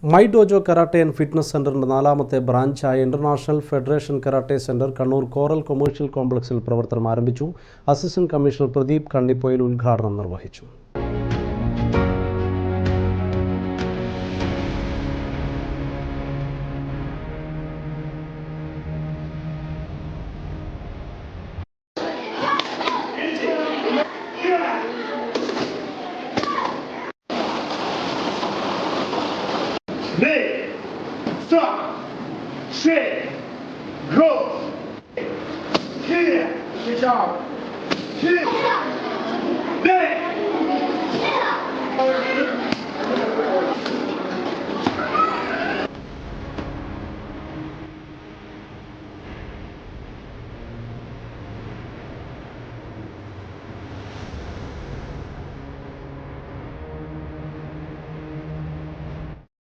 My dojo karate and fitness സെന്ററിന്റെ നാലാമത്തെ ബ്രാഞ്ചായ international federation karate centre Kannur coral commercial കോംപ്ലക്സിൽ പ്രവർത്തനം ആരംഭിച്ചു. അസിസ്റ്റന്റ് കമ്മീഷണർ പ്രദീപ് കണ്ണിപ്പോയിൽ ഉദ്ഘാടനം നിർവഹിച്ചു. Stop! Shake! Go! Here! Good job! Here! There!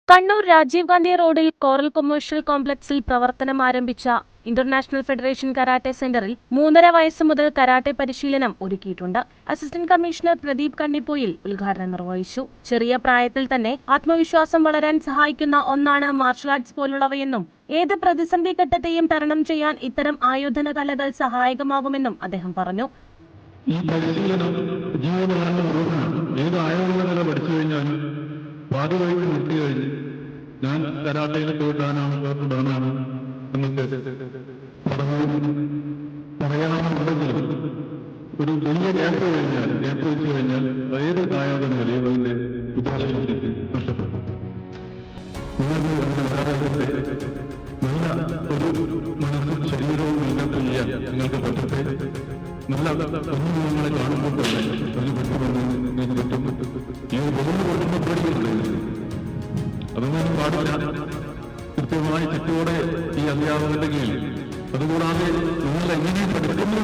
Kannur Rajeev Gandhi റോഡിൽ കോറൽ കൊമേഴ്ഷ്യൽ കോംപ്ലക്സിൽ പ്രവർത്തനം ആരംഭിച്ച ഇന്റർനാഷണൽ ഫെഡറേഷൻ കരാട്ടെ സെന്ററിൽ 3.5 വയസ്സ് മുതൽ കരാട്ടെ പരിശീലനം ഒരുക്കിയിട്ടുണ്ട്. അസിസ്റ്റന്റ് കമ്മീഷണർ പ്രദീപ് കണ്ണിപ്പോയിൽ ഉദ്ഘാടനം നിർവഹിച്ചു. ചെറിയ പ്രായത്തിൽ തന്നെ ആത്മവിശ്വാസം വളരാൻ സഹായിക്കുന്ന ഒന്നാണ് മാർഷൽ ആർട്സ് പോലുള്ളവയെന്നും ഏത് പ്രതിസന്ധി ഘട്ടത്തെയും തരണം ചെയ്യാൻ ഇത്തരം ആയോധന കലകൾ സഹായകമാകുമെന്നും അദ്ദേഹം പറഞ്ഞു. പാടുവഴി നിർത്തി കഴിഞ്ഞ് ഞാൻ കരാട്ടയിൽ പോയിട്ടാനാണ് നിങ്ങൾക്ക് പറയാമെന്നുണ്ടെങ്കിലും ഒരു വലിയ ഗ്യാപ്പ് വെച്ച് കഴിഞ്ഞാൽ ഏത് ആയോധന കലയും അതിന്റെ വിദ്യാഭ്യാസത്തിൽ നഷ്ടപ്പെടും. നല്ല ഒരു മനസ്സും ശരീരവും നിങ്ങൾക്ക് ചെയ്യാൻ നിങ്ങൾക്ക് പറ്റട്ടെ. നല്ല നിങ്ങളെ കാണുമ്പോൾ തന്നെ ഒരു പറ്റുമെന്ന് അതൊന്നും പാടില്ല. കൃത്യമായി ചുറ്റോടെ ഈ അധ്യാപകന്റെ കീഴിൽ അതുകൂടാതെ നിങ്ങൾ എങ്ങനെ പഠിപ്പിക്കുന്നു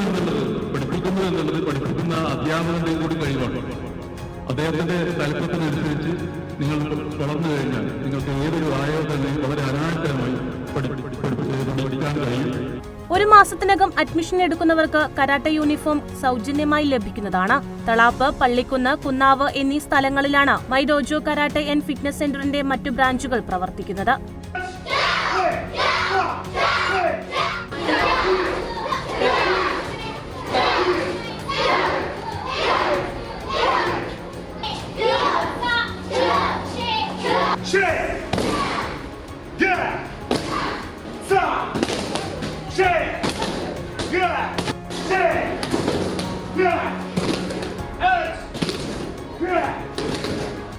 എന്നുള്ളത് പഠിപ്പിക്കുന്ന അധ്യാപകന്റെ കൂടി കഴിവാണ്. അദ്ദേഹത്തിന്റെ താല്പര്യത്തിനനുസരിച്ച് നിങ്ങൾ വളർന്നു കഴിഞ്ഞാൽ നിങ്ങൾക്ക് ഏതൊരു ആയോധനെ വളരെ അനായാസമായി പഠിപ്പിക്കാൻ കഴിയും. 1 മാസത്തിനകം അഡ്മിഷൻ എടുക്കുന്നവർക്ക് കരാട്ടെ യൂണിഫോം സൗജന്യമായി ലഭിക്കുന്നതാണ്. തളാപ്പ്, പള്ളിക്കുന്ന്, കുന്നാവ് എന്നീ സ്ഥലങ്ങളിലാണ് my dojo karate and fitness സെന്ററിന്റെ മറ്റു ബ്രാഞ്ചുകൾ പ്രവർത്തിക്കുന്നത്.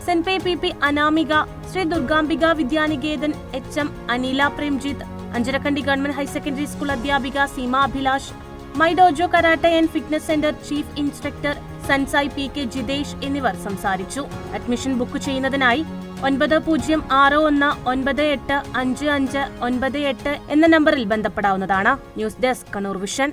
Saint PP Anamika, Shri Durgambika Vidyaniketan HM Anila Premjith, Anjarakandy government higher secondary school അധ്യാപിക Seema Abhilash, my dojo karate and fitness centre chief instructor sensei PK Jithesh എന്നിവർ സംസാരിച്ചു. അഡ്മിഷൻ ബുക്ക് ചെയ്യുന്നതിനായി 9061985598 എന്ന നമ്പറിൽ ബന്ധപ്പെടാവുന്നതാണ്. News desk Kannur vision.